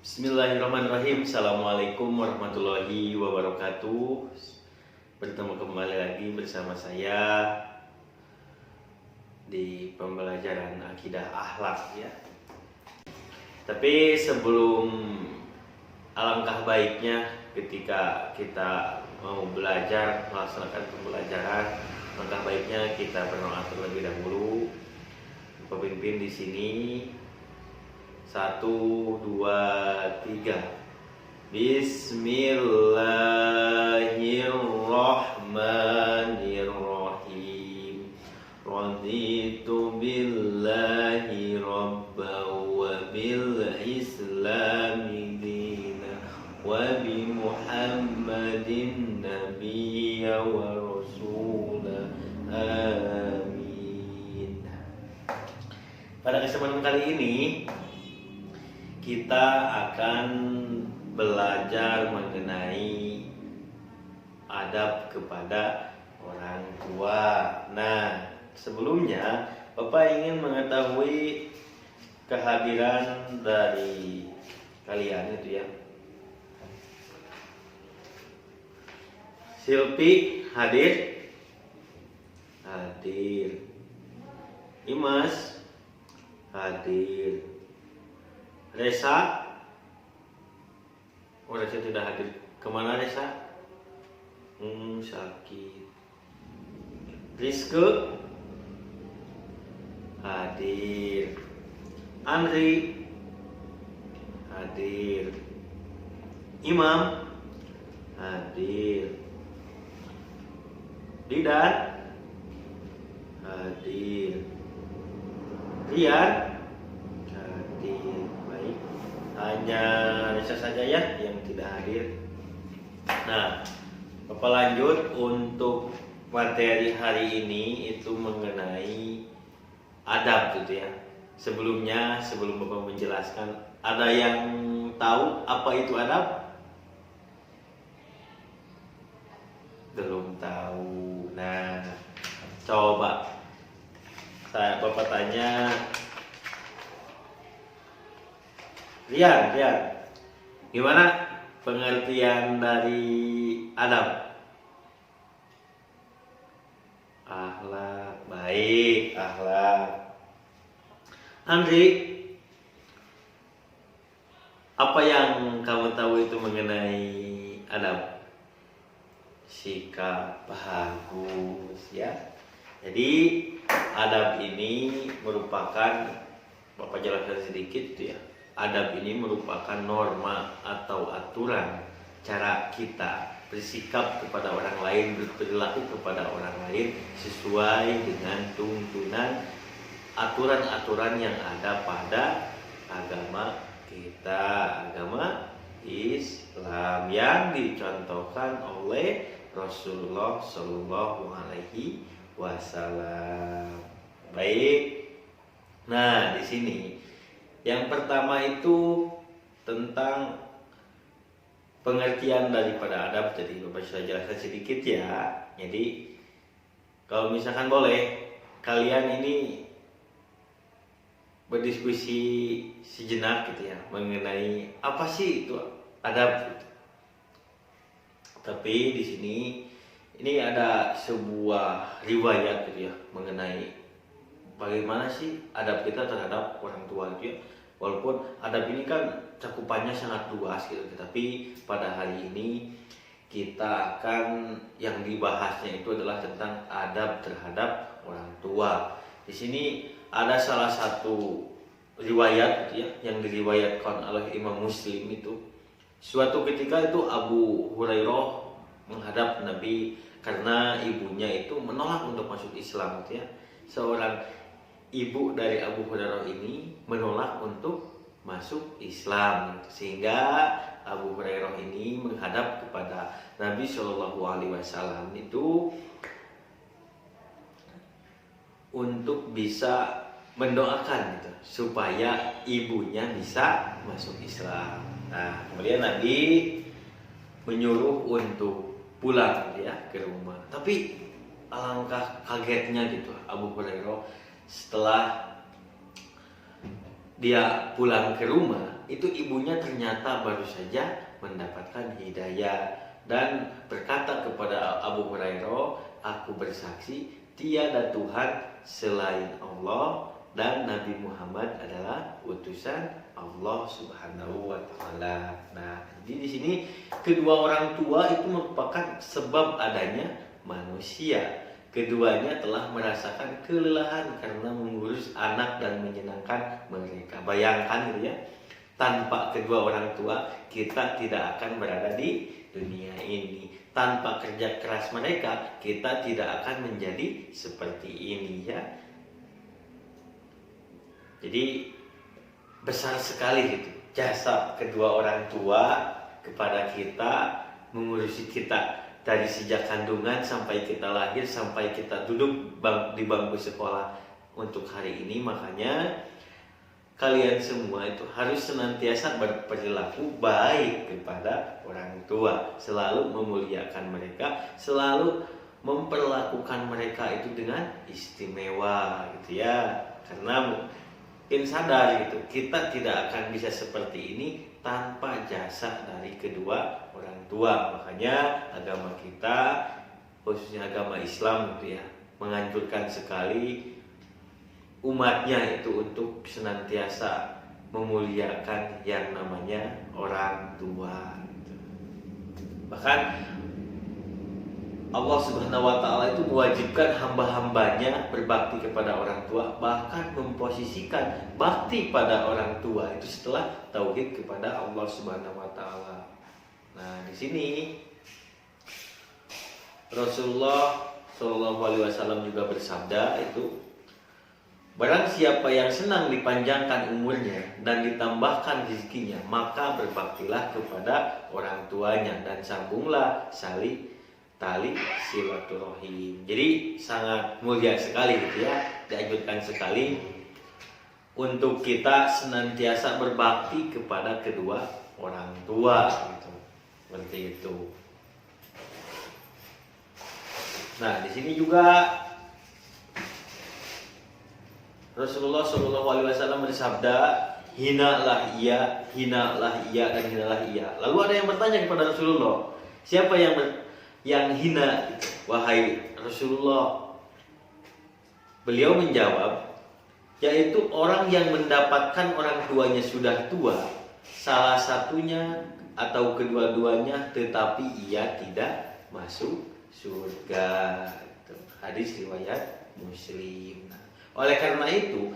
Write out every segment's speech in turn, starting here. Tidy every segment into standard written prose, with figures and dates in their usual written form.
Bismillahirrahmanirrahim. Assalamualaikum warahmatullahi wabarakatuh. Bertemu kembali lagi bersama saya di pembelajaran akidah akhlak ya. Tapi sebelum alangkah baiknya ketika kita mau belajar melaksanakan pembelajaran, alangkah baiknya kita berdoa terlebih dahulu. Pemimpin di sini 1, 2, 3. Bismillahirrahmanirrahim. Raditu billahi rabban wa bil islami dina wa bi Muhammadin nabiyya wa rasulah. Amin. Pada kesempatan kali ini kita akan belajar mengenai adab kepada orang tua. Nah, sebelumnya Bapak ingin mengetahui kehadiran dari kalian itu ya. Silpi hadir? Hadir. Imas hadir. Resa, Resa tidak hadir. Kemana Resa? Sakit. Rizke hadir. Andri hadir. Imam hadir. Didan hadir. Rian hadir. Baik, hanya Risa saja ya yang tidak hadir. Nah, Bapak lanjut untuk materi hari ini itu mengenai adab gitu ya. Sebelumnya, sebelum Bapak menjelaskan, ada yang tahu apa itu adab? Belum tahu. Nah, coba Bapak tanya Rian, gimana pengertian dari adab? Akhlak, baik, akhlak. Andri, apa yang kamu tahu itu mengenai adab? Sikap, bagus ya. Jadi adab ini merupakan, Bapak jelaskan sedikit ya. Adab ini merupakan norma atau aturan cara kita bersikap kepada orang lain, berperilaku kepada orang lain sesuai dengan tuntunan aturan-aturan yang ada pada agama kita, agama Islam yang dicontohkan oleh Rasulullah Shallallahu Alaihi Wasallam. Baik. Nah, di sini yang pertama itu tentang pengertian daripada adab. Jadi Bapak sudah jelaskan sedikit ya. Jadi kalau misalkan boleh kalian ini berdiskusi sejenak gitu ya mengenai apa sih itu adab gitu. Tapi di sini ini ada sebuah riwayat gitu ya mengenai bagaimana sih adab kita terhadap orang tua gitu ya. Walaupun adab ini kan cakupannya sangat luas gitu, tetapi pada hari ini kita akan yang dibahasnya itu adalah tentang adab terhadap orang tua. Di sini ada salah satu riwayat gitu ya yang diriwayatkan oleh Imam Muslim itu. Suatu ketika itu Abu Hurairah menghadap Nabi karena ibunya itu menolak untuk masuk Islam gitu ya. Seorang ibu dari Abu Hurairah ini menolak untuk masuk Islam, sehingga Abu Hurairah ini menghadap kepada Nabi Shallallahu Alaihi Wasallam itu untuk bisa mendoakan gitu, supaya ibunya bisa masuk Islam. Nah, kemudian Nabi menyuruh untuk pulang gitu ya ke rumah. Tapi alangkah kagetnya gitu Abu Hurairah setelah dia pulang ke rumah, itu ibunya ternyata baru saja mendapatkan hidayah dan berkata kepada Abu Hurairah, aku bersaksi tiada Tuhan selain Allah dan Nabi Muhammad adalah utusan Allah Subhanahu wa taala. Nah, jadi di sini kedua orang tua itu merupakan sebab adanya manusia. Keduanya telah merasakan kelelahan karena mengurus anak dan menyenangkan mereka. Bayangkan gitu ya, tanpa kedua orang tua kita tidak akan berada di dunia ini. Tanpa kerja keras mereka kita tidak akan menjadi seperti ini ya. Jadi besar sekali gitu jasa kedua orang tua kepada kita, mengurusi kita dari sejak kandungan sampai kita lahir, sampai kita duduk di bangku sekolah untuk hari ini. Makanya kalian semua itu harus senantiasa berperilaku baik kepada orang tua, selalu memuliakan mereka, selalu memperlakukan mereka itu dengan istimewa gitu ya. Karena mungkin sadar gitu, kita tidak akan bisa seperti ini tanpa jasa dari kedua orang tua. Makanya agama kita, khususnya agama Islam gitu ya, menganjurkan sekali umatnya itu untuk senantiasa memuliakan yang namanya orang tua. Bahkan Allah Subhanahu wa taala itu mewajibkan hamba-hambanya berbakti kepada orang tua, bahkan memposisikan bakti pada orang tua itu setelah tauhid kepada Allah Subhanahu wa taala. Nah, di sini Rasulullah Shallallahu alaihi wasallam juga bersabda itu, barang siapa yang senang dipanjangkan umurnya dan ditambahkan rezekinya, maka berbaktilah kepada orang tuanya dan sambunglah tali silaturahim. Jadi sangat mulia sekali gitu ya, dianjurkan sekali untuk kita senantiasa berbakti kepada kedua orang tua gitu. Seperti itu. Nah, di sini juga Rasulullah Shallallahu alaihi wasallam bersabda, hinalah ia, dan hinalah ia. Lalu ada yang bertanya kepada Rasulullah, siapa yang hina, wahai Rasulullah? Beliau menjawab, yaitu orang yang mendapatkan orang tuanya sudah tua, salah satunya atau kedua-duanya, tetapi ia tidak masuk surga. Hadis riwayat Muslim. Oleh karena itu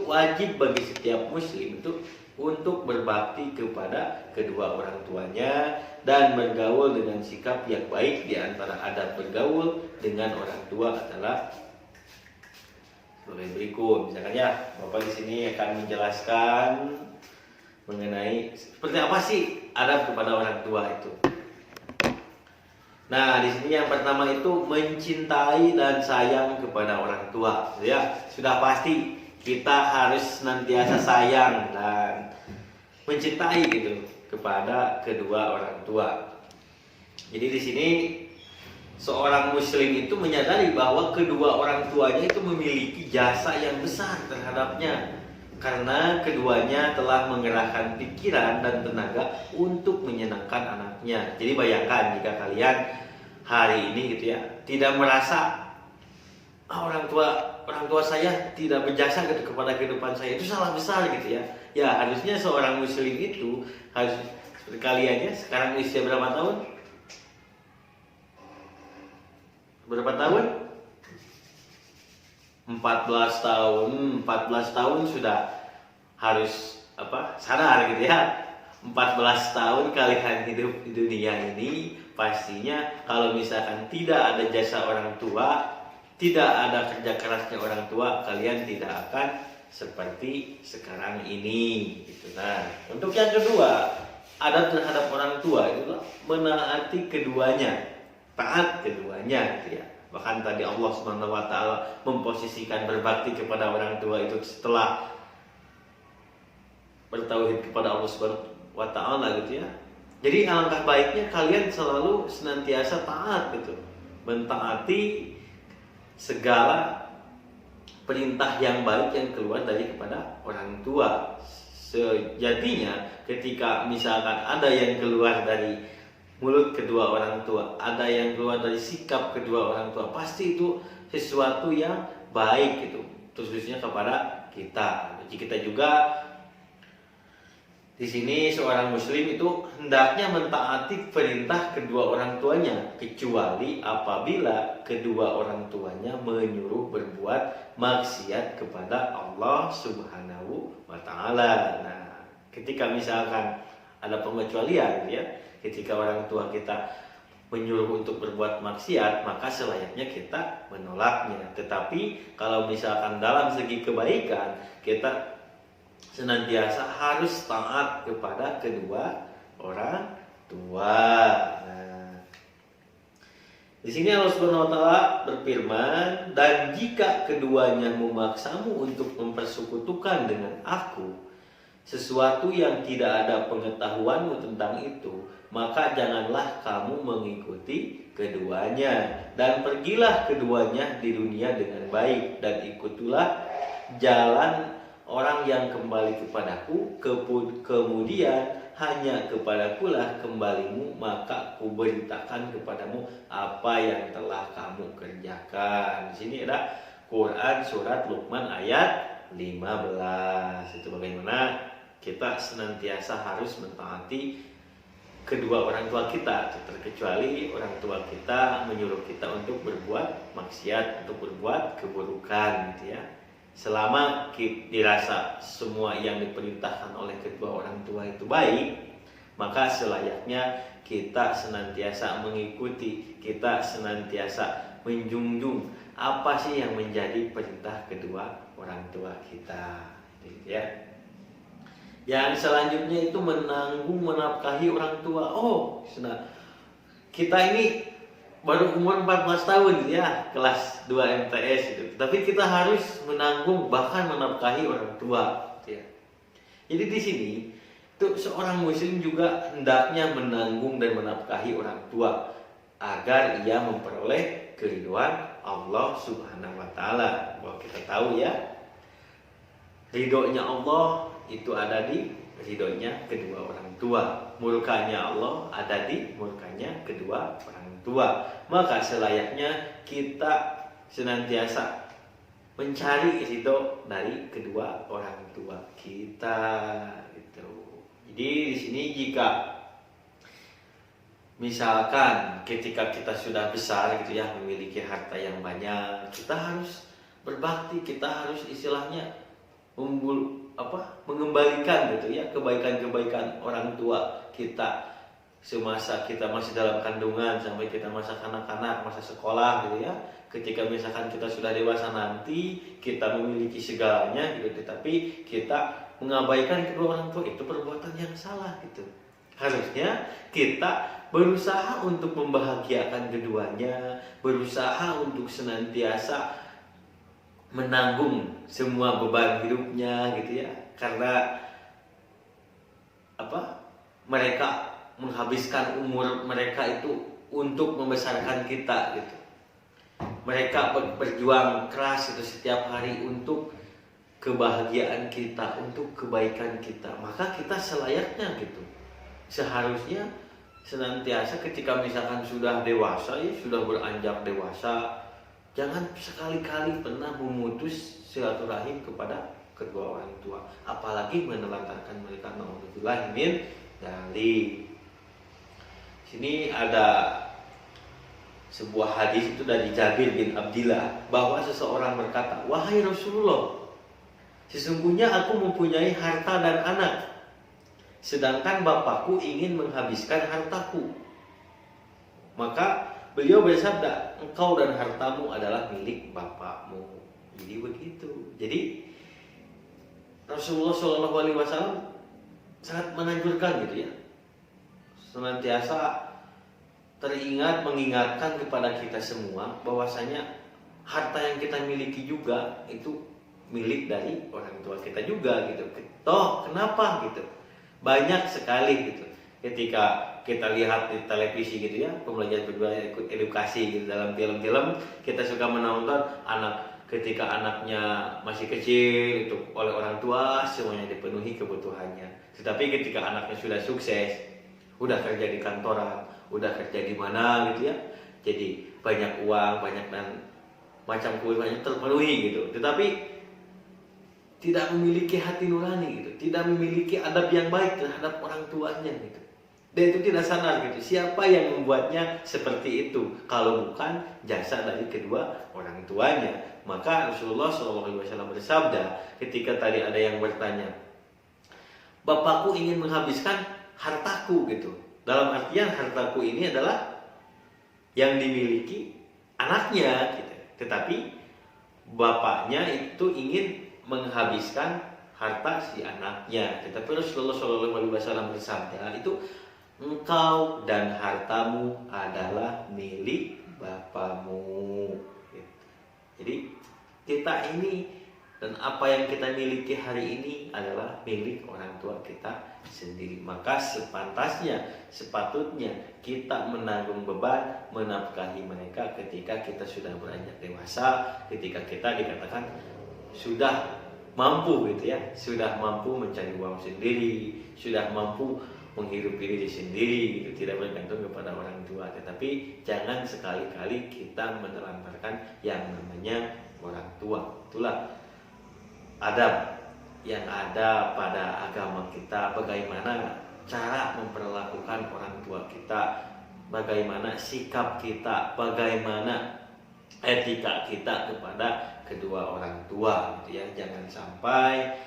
wajib bagi setiap muslim itu untuk berbakti kepada kedua orang tuanya dan bergaul dengan sikap yang baik. Di antara adab bergaul dengan orang tua adalah sebagai berikut. Misalkan ya, Bapak di sini akan menjelaskan mengenai seperti apa sih adab kepada orang tua itu. Nah, di sini yang pertama itu mencintai dan sayang kepada orang tua. Ya, sudah pasti kita harus senantiasa sayang dan mencintai gitu kepada kedua orang tua. Jadi di sini seorang muslim itu menyadari bahwa kedua orang tuanya itu memiliki jasa yang besar terhadapnya, karena keduanya telah mengerahkan pikiran dan tenaga untuk menyenangkan anaknya. Jadi bayangkan jika kalian hari ini gitu ya tidak merasa orang tua saya tidak berjasa gitu kepada kehidupan saya, itu salah besar gitu ya. Ya, harusnya seorang muslim itu harus seperti kalian ya. Sekarang usia berapa tahun? Berapa tahun? 14 tahun. 14 tahun sudah harus sadar gitu ya. 14 tahun kalian hidup di dunia ini, pastinya kalau misalkan tidak ada jasa orang tua, tidak ada kerja kerasnya orang tua, kalian tidak akan seperti sekarang ini gitu. Nah, untuk yang kedua, adab terhadap orang tua itu menaati keduanya, taat keduanya gitu ya. Bahkan tadi Allah Subhanahu wa taala memposisikan berbakti kepada orang tua itu setelah bertauhid kepada Allah Subhanahu wa taala gitu ya. Jadi alangkah baiknya kalian selalu senantiasa taat gitu, mentaati segala perintah yang baik yang keluar dari kepada orang tua. Sejatinya ketika misalkan ada yang keluar dari mulut kedua orang tua, ada yang keluar dari sikap kedua orang tua, pasti itu sesuatu yang baik gitu, khususnya kepada kita. Jadi kita juga di sini seorang muslim itu hendaknya mentaati perintah kedua orang tuanya, kecuali apabila kedua orang tuanya menyuruh berbuat maksiat kepada Allah Subhanahu wa taala. Nah, ketika misalkan ada pengecualian ya, ketika orang tua kita menyuruh untuk berbuat maksiat, maka selayaknya kita menolaknya. Tetapi kalau misalkan dalam segi kebaikan, kita senantiasa harus taat kepada kedua orang tua. Nah, di sini Allah Subhanahu wa taala berfirman, "Dan jika keduanya memaksamu untuk mempersekutukan dengan aku sesuatu yang tidak ada pengetahuanmu tentang itu, maka janganlah kamu mengikuti keduanya, dan pergilah keduanya di dunia dengan baik, dan ikutilah jalan orang yang kembali kepadaku, kemudian hanya kepadakulah kembalimu, maka kuberitakan kepadamu apa yang telah kamu kerjakan." Di sini ada Quran surat Luqman ayat 15. Itu bagaimana kita senantiasa harus mentaati kedua orang tua kita, terkecuali orang tua kita menyuruh kita untuk berbuat maksiat, untuk berbuat keburukan gitu ya. Selama dirasa semua yang diperintahkan oleh kedua orang tua itu baik, maka selayaknya kita senantiasa mengikuti, kita senantiasa menjunjung apa sih yang menjadi perintah kedua orang tua kita, gitu ya. Yang selanjutnya itu menanggung menafkahi orang tua. Oh, kita ini baru umur 14 tahun gitu ya, kelas 2 MTS gitu. Tapi kita harus menanggung bahkan menafkahi orang tua gitu ya. Jadi di sini tuh seorang muslim juga hendaknya menanggung dan menafkahi orang tua agar ia memperoleh keridhaan Allah Subhanahu wa taala. Bahwa kita tahu ya, ridhonya Allah itu ada di ridhonya kedua orang tua. Murkanya Allah ada di murkanya kedua orang tua. Maka selayaknya kita senantiasa mencari ridho dari kedua orang tua kita gitu. Jadi di sini jika misalkan ketika kita sudah besar gitu ya, memiliki harta yang banyak, kita harus berbakti, kita harus istilahnya mengembalikan gitu ya kebaikan-kebaikan orang tua kita semasa kita masih dalam kandungan sampai kita masa kanak-kanak, masa sekolah gitu ya. Ketika misalkan kita sudah dewasa nanti, kita memiliki segalanya gitu, tetapi kita mengabaikan kedua orang tua, itu perbuatan yang salah gitu. Harusnya kita berusaha untuk membahagiakan keduanya, berusaha untuk senantiasa menanggung semua beban hidupnya gitu ya. Karena mereka menghabiskan umur mereka itu untuk membesarkan kita gitu. Mereka berjuang keras itu setiap hari untuk kebahagiaan kita, untuk kebaikan kita. Maka kita selayaknya gitu, seharusnya senantiasa ketika misalkan sudah dewasa ya, sudah beranjak dewasa, jangan sekali-kali pernah memutus silaturahim kepada kedua orang tua, apalagi menelantarkan mereka. Nauzubillah min dzalik. Sini ada sebuah hadis itu dari Jabir bin Abdillah bahwa seseorang berkata, "Wahai Rasulullah, sesungguhnya aku mempunyai harta dan anak, sedangkan bapakku ingin menghabiskan hartaku." Maka beliau bersabda, "Engkau dan hartamu adalah milik bapakmu." Jadi begitu. Jadi Rasulullah SAW sangat menganjurkan gitu ya, senantiasa teringat, mengingatkan kepada kita semua bahwasanya harta yang kita miliki juga itu milik dari orang tua kita juga gitu. Toh kenapa gitu? Banyak sekali gitu. Ketika kita lihat di televisi gitu ya, pembelajaran edukasi gitu, dalam film-film kita suka menonton anak ketika anaknya masih kecil itu oleh orang tua semuanya dipenuhi kebutuhannya. Tetapi ketika anaknya sudah sukses, udah kerja di kantoran, udah kerja di mana gitu ya, jadi banyak uang, banyak dan macam kebutuhannya terpenuhi gitu. Tetapi tidak memiliki hati nurani gitu, tidak memiliki adab yang baik terhadap orang tuanya gitu. Dan itu tidak sadar gitu. Siapa yang membuatnya seperti itu? Kalau bukan jasa dari kedua orang tuanya. Maka Rasulullah SAW bersabda ketika tadi ada yang bertanya, bapakku ingin menghabiskan hartaku gitu. Dalam artian hartaku ini adalah yang dimiliki anaknya gitu. Tetapi bapaknya itu ingin menghabiskan harta si anaknya. Tetapi Rasulullah SAW bersabda itu, engkau dan hartamu adalah milik bapamu. Jadi kita ini dan apa yang kita miliki hari ini adalah milik orang tua kita sendiri. Maka sepantasnya, sepatutnya kita menanggung beban menafkahi mereka ketika kita sudah beranjak dewasa, ketika kita dikatakan sudah mampu gitu ya, sudah mampu mencari uang sendiri, sudah mampu menghidupi diri sendiri gitu, tidak bergantung kepada orang tua. Tetapi jangan sekali-kali kita menelantarkan yang namanya orang tua. Itulah adab yang ada pada agama kita, bagaimana cara memperlakukan orang tua kita, bagaimana sikap kita, bagaimana etika kita kepada kedua orang tua gitu ya. Jangan sampai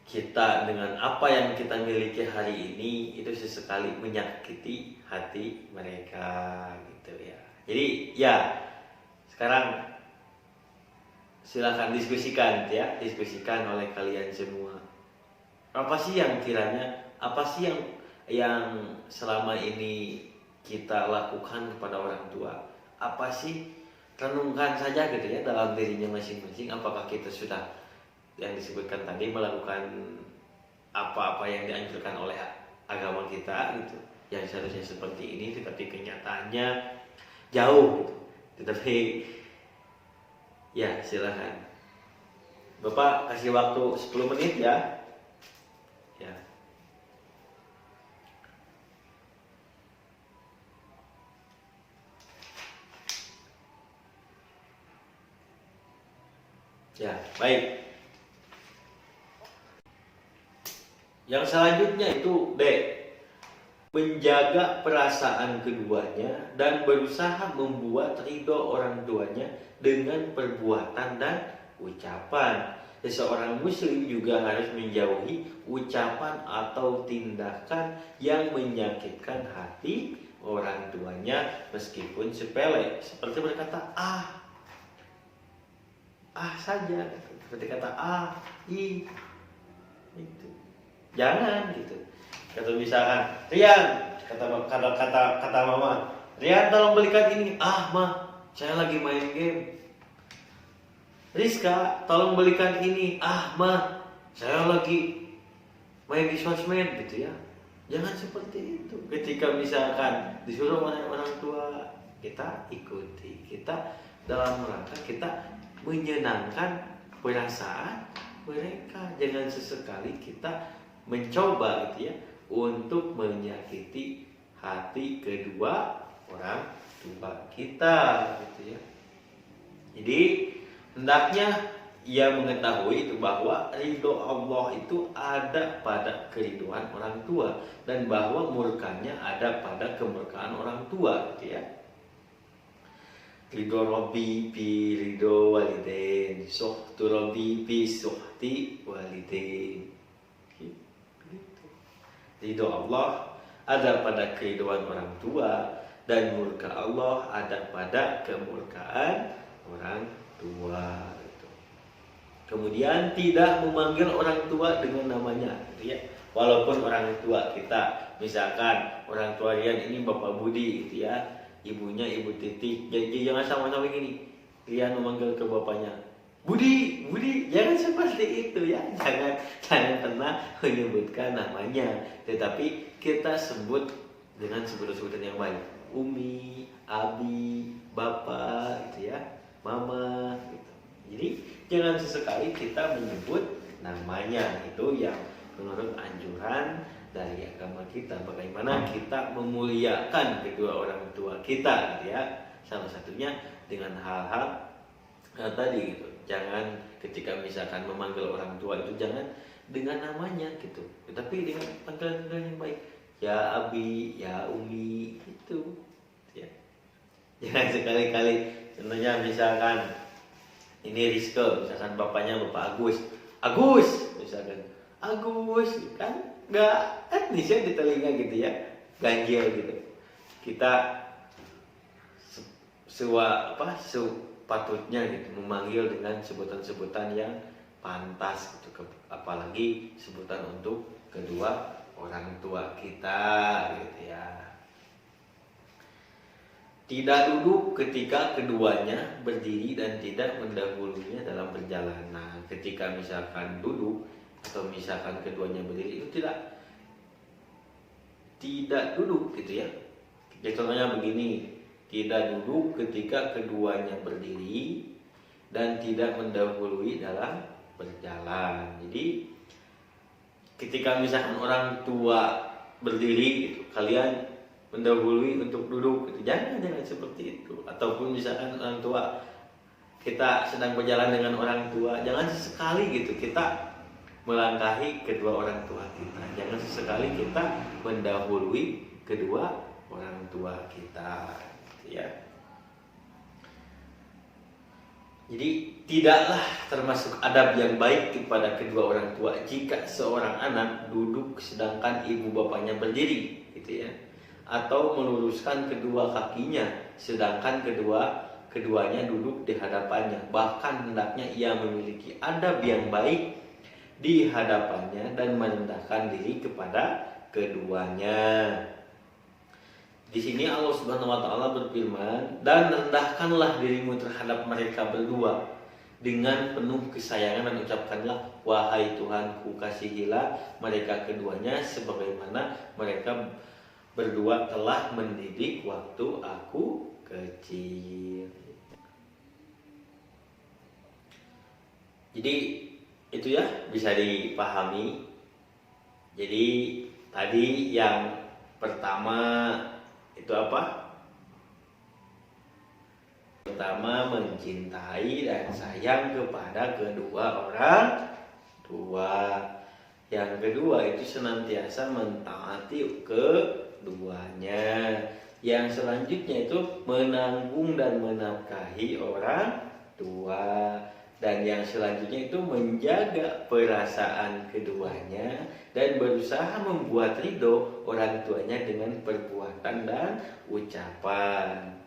kita dengan apa yang kita miliki hari ini itu sesekali menyakiti hati mereka gitu ya. Jadi ya sekarang silakan diskusikan ya, diskusikan oleh kalian semua. Apa sih yang kiranya, apa sih yang selama ini kita lakukan kepada orang tua? Apa sih, renungkan saja gitu ya dalam dirinya masing-masing. Apakah kita sudah yang disebutkan tadi melakukan apa-apa yang dianjurkan oleh agama kita gitu, yang seharusnya seperti ini, tetapi kenyataannya jauh gitu. Tetapi ya silahkan Bapak kasih waktu 10 menit ya. Ya. Ya, baik. Yang selanjutnya itu D, menjaga perasaan keduanya dan berusaha membuat ridho orang tuanya dengan perbuatan dan ucapan. Seseorang muslim juga harus menjauhi ucapan atau tindakan yang menyakitkan hati orang tuanya meskipun sepele, seperti berkata saja, seperti kata i itu. Jangan gitu. Kata misalkan, Rian, kata mama, Rian tolong belikan ini. Ma, saya lagi main game. Rizka, tolong belikan ini. Ma, saya lagi main di sosmed gitu ya. Jangan seperti itu. Ketika misalkan disuruh oleh orang tua, kita ikuti. Kita dalam rangka kita menyenangkan perasaan mereka. Jangan sesekali kita mencoba gitu ya untuk menyakiti hati kedua orang tua kita gitu ya. Jadi hendaknya ia mengetahui itu bahwa ridho Allah itu ada pada keriduan orang tua dan bahwa murkanya ada pada kemurkaan orang tua gitu ya. Ridho Rabbi bi ridho walidain, suhtu Rabbi bi suhti walidain. Ridho Allah ada pada keriduan orang tua dan murka Allah ada pada kemurkaan orang tua. Kemudian tidak memanggil orang tua dengan namanya, gitu ya. Walaupun orang tua kita, misalkan orang tua Rian ini Bapak Budi, gitu ya, ibunya Ibu Titi. Jadi jangan sama-sama gini, Rian memanggil ke bapaknya, Budi, jangan seperti itu ya. Jangan pernah menyebutkan namanya, tetapi kita sebut dengan sebutan yang baik. Umi, Abi, Bapak, gitu ya. mama gitu. Jadi jangan sesekali kita menyebut namanya, itu yang menurut anjuran dari agama kita, bagaimana kita memuliakan kedua orang tua kita gitu ya. Salah satunya dengan hal-hal tadi gitu. Jangan ketika misalkan memanggil orang tua itu jangan dengan namanya gitu, tetapi dengan panggilan-panggilan yang baik. Ya Abi, ya Umi itu ya. Jangan sekali-kali contohnya misalkan ini Rizke, misalkan bapaknya Bapak Agus, Agus misalkan, Agus kan nggak etnis ya di telinga gitu ya, ganjil gitu. Kita sepatutnya gitu memanggil dengan sebutan-sebutan yang pantas gitu, apalagi sebutan untuk kedua orang tua kita gitu ya. Tidak duduk ketika keduanya berdiri dan tidak mendahulunya dalam perjalanan. Ketika misalkan duduk atau misalkan keduanya berdiri itu tidak duduk gitu ya. Jadi contohnya begini, tidak duduk ketika keduanya berdiri dan tidak mendahului dalam berjalan. Jadi ketika misalkan orang tua berdiri gitu, kalian mendahului untuk duduk gitu. Jangan seperti itu. Ataupun misalkan orang tua, kita sedang berjalan dengan orang tua, jangan sesekali gitu kita melangkahi kedua orang tua kita. Jangan sesekali kita mendahului kedua orang tua kita ya. Jadi tidaklah termasuk adab yang baik kepada kedua orang tua jika seorang anak duduk sedangkan ibu bapaknya berdiri gitu ya, atau meluruskan kedua kakinya sedangkan keduanya duduk di hadapannya. Bahkan hendaknya ia memiliki adab yang baik di hadapannya dan merendahkan diri kepada keduanya. Di sini Allah Subhanahu wa taala berfirman, "Dan rendahkanlah dirimu terhadap mereka berdua dengan penuh kesayangan dan ucapkanlah, wahai Tuhanku, kasihilah mereka keduanya sebagaimana mereka berdua telah mendidik waktu aku kecil." Jadi itu ya bisa dipahami. Jadi tadi yang pertama itu apa? Pertama, mencintai dan sayang kepada kedua orang tua. Yang kedua itu senantiasa mentaati keduanya. Yang selanjutnya itu menanggung dan menafkahi orang tua. Dan yang selanjutnya itu menjaga perasaan keduanya dan berusaha membuat ridho orang tuanya dengan perbuatan dan ucapan.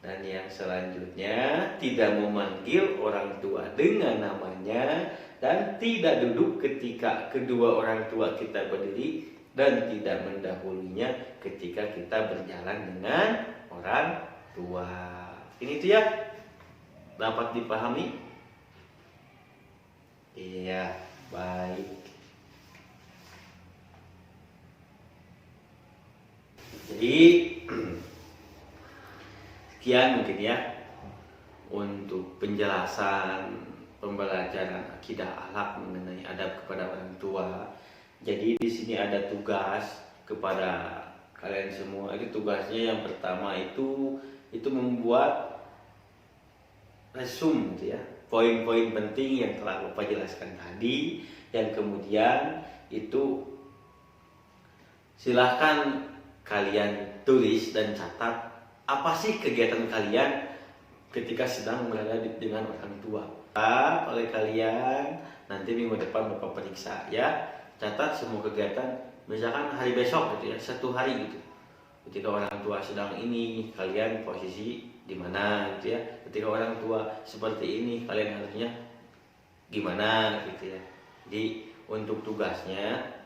Dan yang selanjutnya tidak memanggil orang tua dengan namanya dan tidak duduk ketika kedua orang tua kita berdiri dan tidak mendahulunya ketika kita berjalan dengan orang tua. Ini tuh ya, dapat dipahami? Iya, baik. Jadi sekian mungkin ya untuk penjelasan pembelajaran akidah akhlak mengenai adab kepada orang tua. Jadi di sini ada tugas kepada kalian semua. Itu tugasnya yang pertama itu membuat resume gitu ya, poin-poin penting yang telah Bapak jelaskan tadi. Dan kemudian itu silahkan kalian tulis dan catat apa sih kegiatan kalian ketika sedang berada dengan orang tua. Oleh kalian nanti minggu depan Bapak periksa ya. Catat semua kegiatan, misalkan hari besok gitu ya, satu hari gitu. Ketika orang tua sedang ini, kalian posisi di mana gitu ya. Ketika orang tua seperti ini, kalian harusnya gimana gitu ya. Jadi untuk tugasnya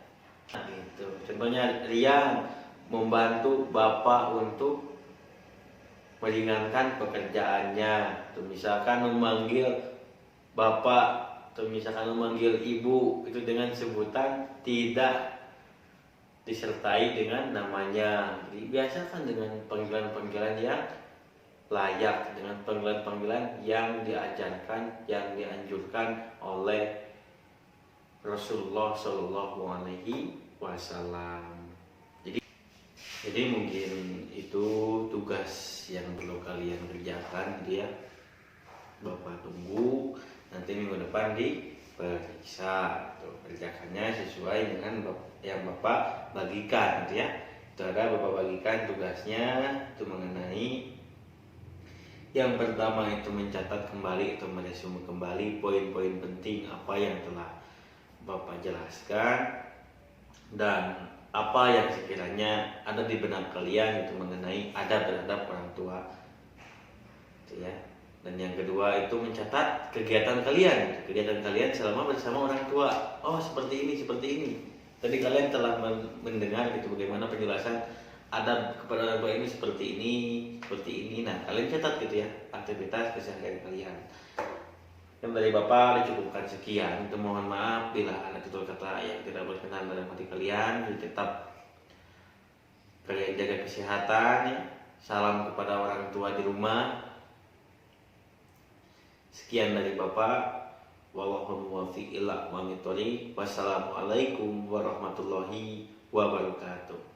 gitu. Contohnya Rian membantu Bapak untuk meringankan pekerjaannya. Tuh misalkan memanggil Bapak atau misalkan memanggil Ibu itu dengan sebutan tidak disertai dengan namanya. Jadi biasakan dengan panggilan-panggilan yang layak dengan panggilan-panggilan yang diajarkan, yang dianjurkan oleh Rasulullah Shallallahu Alaihi Wasallam. Jadi mungkin itu tugas yang perlu kalian kerjakan dia. Bapak tunggu nanti minggu depan diperiksa. Kerjakannya sesuai dengan yang Bapak bagikan gitu ya. Itu ada Bapak bagikan tugasnya itu mengenai yang pertama itu mencatat kembali atau meresume kembali poin-poin penting apa yang telah Bapak jelaskan dan apa yang sekiranya ada di benak kalian itu mengenai adab terhadap orang tua gitu ya. Dan yang kedua itu mencatat kegiatan kalian selama bersama orang tua. Oh seperti ini. Tadi kalian telah mendengar gitu bagaimana penjelasan adab kepada orang tua ini seperti ini. Nah kalian catat gitu ya aktivitas keseharian kalian. Yang dari Bapak dicukupkan sekian. Itu mohon maaf bila ada tutur kata yang tidak berkenan dalam hati kalian. Jadi tetap kalian jaga kesehatan ya. Salam kepada orang tua di rumah. Sekian dari Bapak. Wallahul muwaffiq ila aqwamit thoriq. Wassalamualaikum warahmatullahi wabarakatuh.